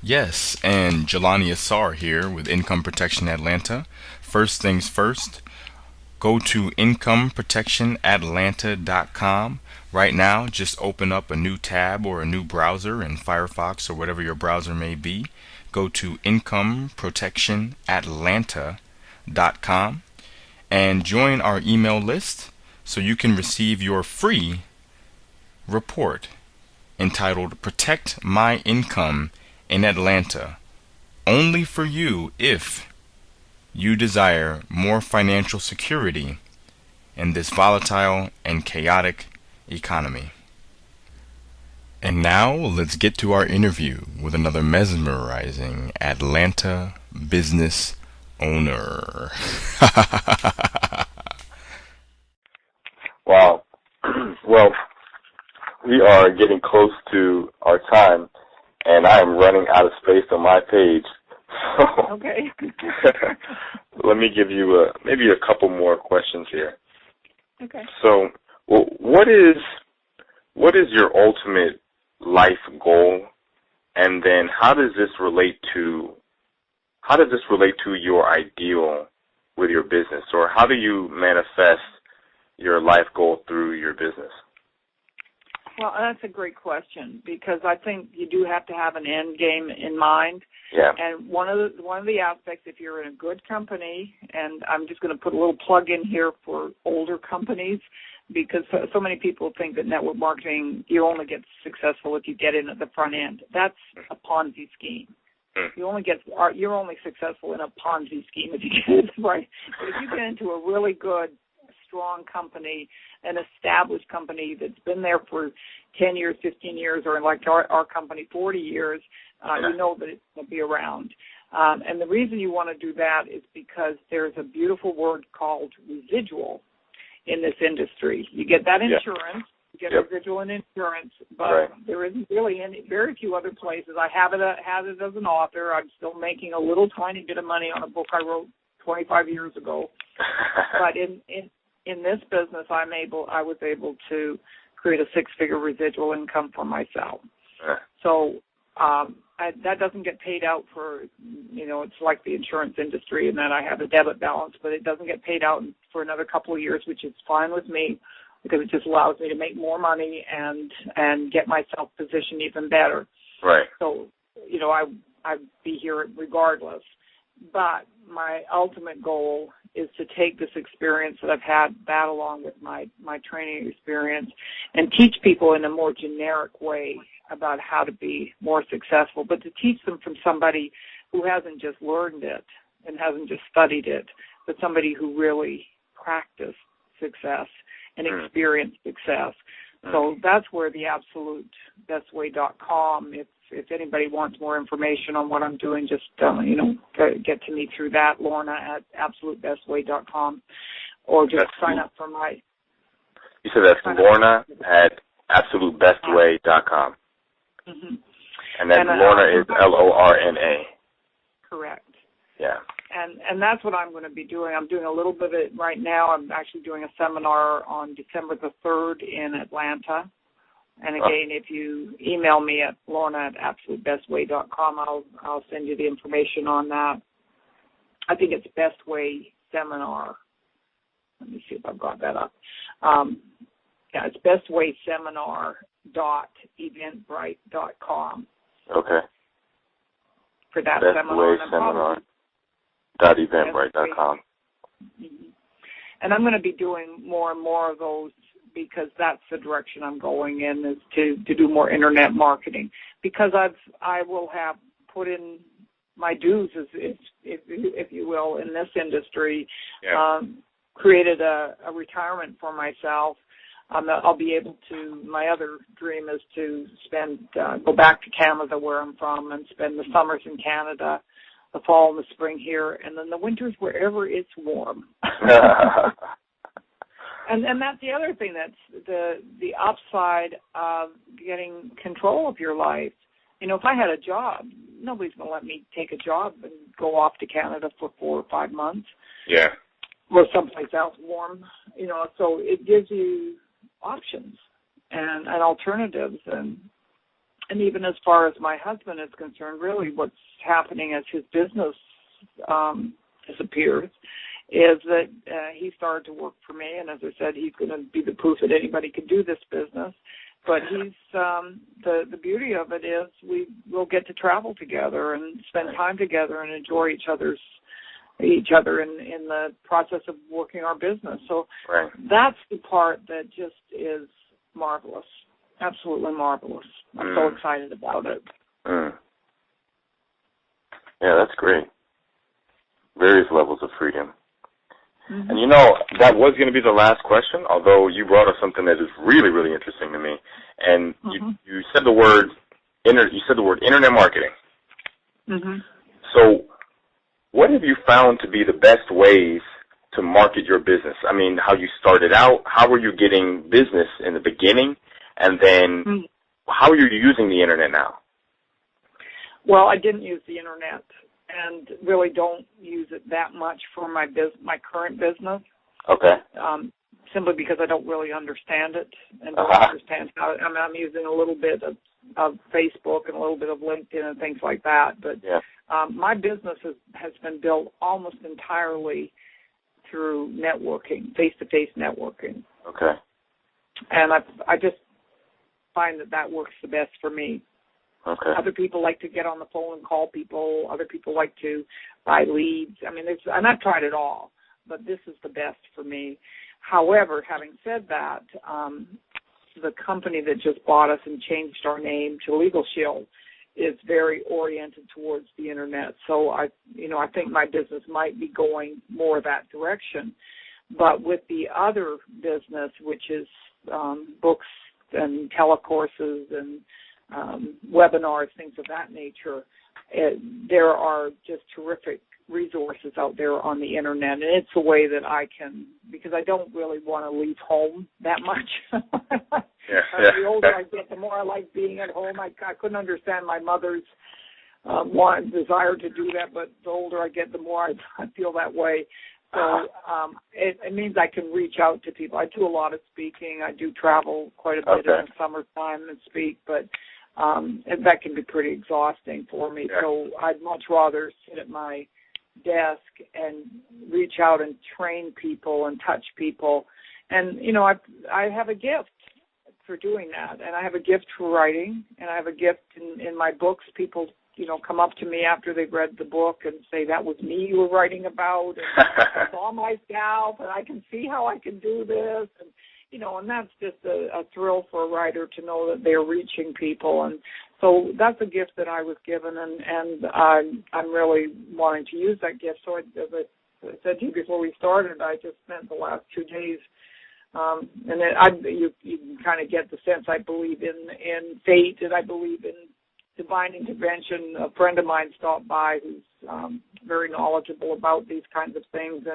Yes, and Jelani Asar here with Income Protection Atlanta. First things first, go to incomeprotectionatlanta.com. Right now, just open up a new tab or a new browser in Firefox or whatever your browser may be. Go to incomeprotectionatlanta.com and join our email list so you can receive your free report entitled Protect My Income in Atlanta, only for you if you desire more financial security in this volatile and chaotic economy. And now let's get to our interview with another mesmerizing Atlanta business owner. Wow. Well, we are getting close to our time, and I am running out of space on my page. So Okay. let me give you maybe a couple more questions here. Okay. So, well, what is your ultimate life goal, and then how does this relate to your ideal with your business, or how do you manifest your life goal through your business? Well, that's a great question because I think you do have to have an end game in mind. Yeah. And one of the aspects, if you're in a good company, and I'm just going to put a little plug in here for older companies, because so many people think that network marketing, you only get successful if you get in at the front end. That's a Ponzi scheme. You're only successful in a Ponzi scheme if you get it right. But if you get into a really good, strong company, an established company that's been there for 10 years, 15 years, or like our company, 40 years, you know that it's going to be around. And the reason you want to do that is because there's a beautiful word called residual in this industry. You get that insurance, you get residual in insurance, but there isn't really very few other places. I have it as an author. I'm still making a little tiny bit of money on a book I wrote 25 years ago. But in this business, I was able to create a six-figure residual income for myself. So that doesn't get paid out for, it's like the insurance industry in that I have a debit balance, but it doesn't get paid out for another couple of years, which is fine with me because it just allows me to make more money and get myself positioned even better. Right. So, I'd be here regardless. But my ultimate goal is to take this experience that I've had, that along with my training experience, and teach people in a more generic way about how to be more successful, but to teach them from somebody who hasn't just learned it and hasn't just studied it, but somebody who really practiced success and experienced success. So that's where the absolutebestway.com, if anybody wants more information on what I'm doing, just, get to me through that, Lorna at absolutebestway.com, or just sign up for my... You said that's Lorna at absolutebestway.com. Mm-hmm. And then Lorna is Lorna. Correct. Yeah. And that's what I'm going to be doing. I'm doing a little bit of it right now. I'm actually doing a seminar on December the 3rd in Atlanta. And again, if you email me at Lorna at absolutebestway.com, I'll send you the information on that. I think it's Best Way Seminar. Let me see if I've got that up. It's bestwayseminar.eventbrite.com. Okay. For that bestwayseminar.eventbrite.com. And I'm going to be doing more and more of those because that's the direction I'm going in, is to do more internet marketing, because I will have put in my dues, if you will, in this industry, created a retirement for myself. I'll be able to, my other dream is to go back to Canada where I'm from and spend the summers in Canada, the fall and the spring here, and then the winters wherever it's warm. And that's the other thing, that's the upside of getting control of your life. If I had a job, nobody's going to let me take a job and go off to Canada for 4 or 5 months. Yeah. Or someplace else warm. So it gives you options and alternatives. And And even as far as my husband is concerned, really what's happening as his business disappears is that he started to work for me, and as I said, he's going to be the proof that anybody can do this business. But he's the beauty of it is we'll get to travel together and spend time together and enjoy each other in the process of working our business. So that's the part that just is marvelous, absolutely marvelous. I'm so excited about it. Yeah, that's great. Various levels of freedom. And you know, that was going to be the last question, although you brought up something that is really, really interesting to me. And you said the word internet marketing. So what have you found to be the best ways to market your business? I mean, how you started out, how were you getting business in the beginning, and then how are you using the internet now? Well, I didn't use the internet and really don't use it that much for my current business. Okay. Simply because I don't really understand it and don't understand how. I mean, I'm using a little bit of Facebook and a little bit of LinkedIn and things like that. But my business has been built almost entirely through networking, face-to-face networking. Okay. And I just find that works the best for me. Okay. Other people like to get on the phone and call people. Other people like to buy leads. I mean, and I've tried it all, but this is the best for me. However, having said that, the company that just bought us and changed our name to Legal Shield is very oriented towards the internet. So I think my business might be going more that direction. But with the other business, which is books and telecourses and webinars, things of that nature, there are just terrific resources out there on the internet, and it's a way that I can, because I don't really want to leave home that much. The older I get, the more I like being at home. I couldn't understand my mother's desire to do that, but the older I get, the more I feel that way. So it means I can reach out to people. I do a lot of speaking. I do travel quite a bit in the summertime and speak, but that can be pretty exhausting for me. So I'd much rather sit at my desk and reach out and train people and touch people. And, I have a gift for doing that, and I have a gift for writing, and I have a gift in my books. People come up to me after they've read the book and say, that was me you were writing about, and I saw myself, and I can see how I can do this, and that's just a thrill for a writer to know that they're reaching people. And so that's a gift that I was given, and I'm really wanting to use that gift. So as I said to you before we started, I just spent the last 2 days, and you can kind of get the sense I believe in fate, and I believe in divine intervention. A friend of mine stopped by who's very knowledgeable about these kinds of things,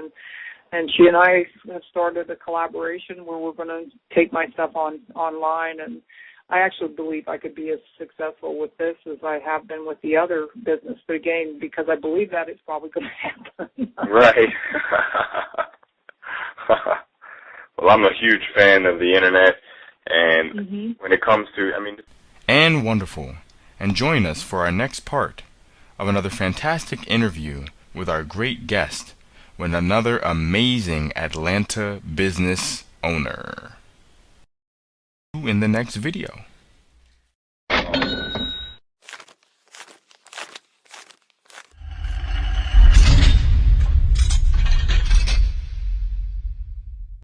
and she and I have started a collaboration where we're going to take my stuff online, and I actually believe I could be as successful with this as I have been with the other business. But again, because I believe that, it's probably going to happen. Right. Well, I'm a huge fan of the internet, and when it comes to, And wonderful. And join us for our next part of another fantastic interview with our great guest, with another amazing Atlanta business owner. In the next video.